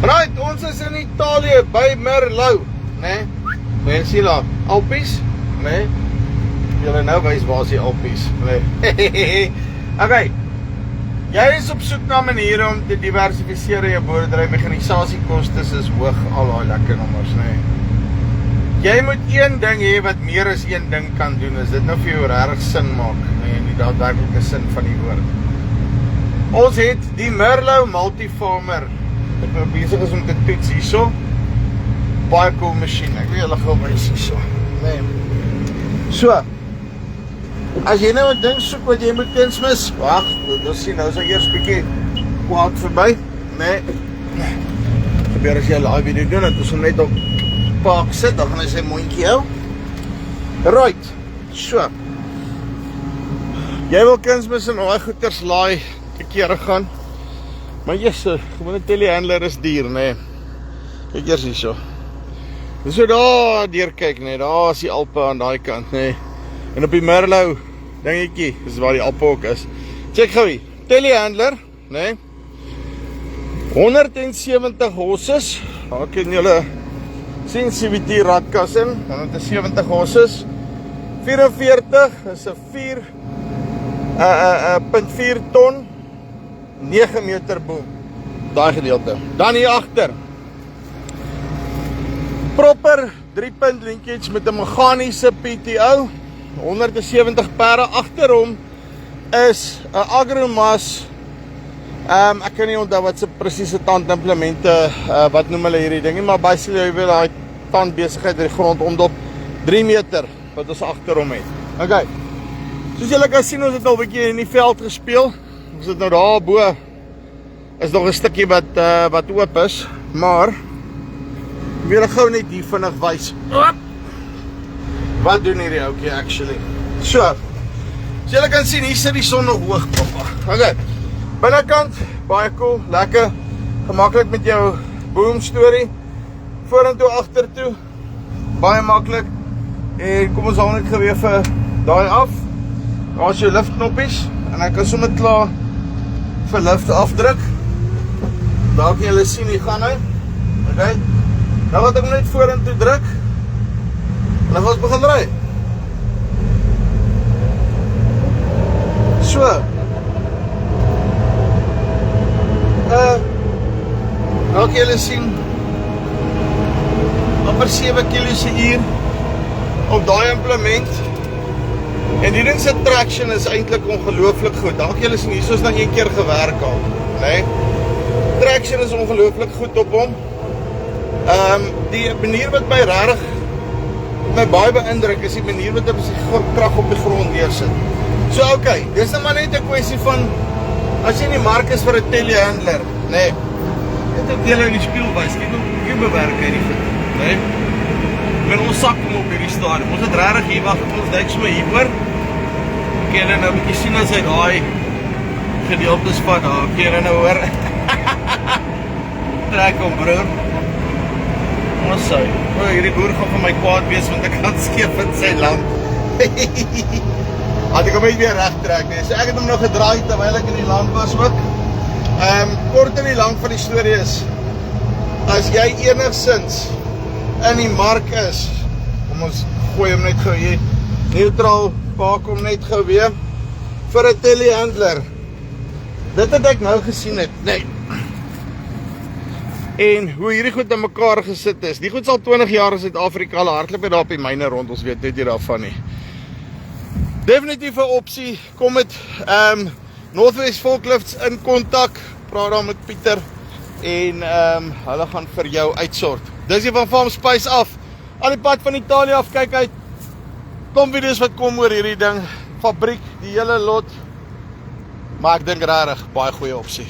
Right, ons is in Italië by Merlot, né? Mense hier daar, Alpies, né? Julle nou wys waar is die Alpies, né? Okay, jy is op soek na maniere om te diversifiseer jou boerdery. Mechanisasiekostes is hoog, al daai lekker nommers, né? Jy moet een ding hê wat meer as een ding kan doen, as dit nou vir jou regtig sin maak, né? En die daadwerklike sin van die woord. Ons het die Merlot Multifarmer. Ek nou besig is om te toets hierso. Baie cool machine. Ek wil julle gou wys hierso. Nee. So. As jy nou 'n ding soek wat jy moet kunsmis, wag, ons sien nou so eers bietjie kwaad verby. Nee. Gebeur as jy 'n live video doen, dat ons hom net op park sit, dan gaan hy sy mondjie hou. Right. So. Jy wil kunsmis en daai goeters laai te kere gaan. Maar jyse, gewone telehandler is duur, nee. Kyk eers hierso. Dis so daar deur kyk, nee, daar is die Alpe aan daai kant, nee. En op die Merlot, dingetjie, dis waar die Alpe ook is. Check gou hier, telehandler, nee. 170 horses, daar kan julle sien CVT radkas in, 170 horses. 44 is 'n 4.4 ton. 9 meter boom, daai gedeelte. Dan hier agter. Proper 3-punt linkage met 'n meganiese PTO, 170 perde. Agter hom is 'n Agromas. Ek kan nie onthou wat se presiese tandimplemente, wat noem hulle hierdie ding nie, maar basically jy wil daai tandbesigheid in die grond omdop 3 meter wat ons agter hom het. Okay. Soos julle kan sien, ons het al 'n bietjie in die veld gespeel. Ons het nou daar bo is nog 'n stukkie wat oop is, maar ek wil gou net hier vinnig wys. Wat doen hierdie ouetjie actually? So julle kan sien, hier sit die son nog hoog, pappa. Okay. Binnekant baie cool, lekker, gemaklik met jou boom storie. Vorentoe, agtertoe, baie maklik. En kom ons haal net geweer vir daai af. Daar is jou liftknoppies en ek kan sommer klaar vir lift afdruk. Daar kan julle sien, hier gaan hy. Okay. Nou wat ek net vorentoe druk, en dan gaan ons begin ry. So. Nou kan julle sien, amper 7 km/h op daai implement. En die ding se traction is eintlik ongelooflik goed. Daar kan julle sien, hier is nou een keer gewerk al, nee. Traction is ongelooflik goed op hom. Die manier wat my regtig my baie beïndruk is die manier wat hy sy krag op die grond neersit. So okay, dis nou maar net 'n kwessie van as jy in die mark is vir 'n telehandler, nee. Dit het julle in die spieël wys, kyk hoe bewerk hy die voet, nee. Met ons sak hom op hierdie stadium. Ons het regtig hier wag, ons dink sommer hier oor. Kan jy nou 'n bietjie sien as hy daai gedeeltes vat, daar kan jy nou hoor. Trek hom, broer. Ons sê, hierdie boer gaan vir my kwaad wees want ek kan skeef in sy land. Had ek hom net weer reg trek, nee. So ek het hom nou gedraai terwyl ek in die land was ook. Kort en die lang van die storie is, as jy enigsins in die mark is, kom ons gooi hom net gou hier, neutraal, pak hom net gou weer, vir 'n telehandler. Dit het ek nou gesien het, nee. En hoe hierdie goed in mekaar gesit is, die goed sal 20 jaar in Suid-Afrika, al hardloop daar op die myne rond, ons weet net nie daarvan nie. Definitief 'n opsie, kom met Northwest Forklifts in kontak, praat daar met Pieter, en hulle gaan vir jou uitsort. Dis hier van Farm Spice af, aan die pad van Italië af, kyk uit, kom video's wat kom oor hierdie ding, fabriek, die hele lot, maar ek dink regtig, baie goeie opsie.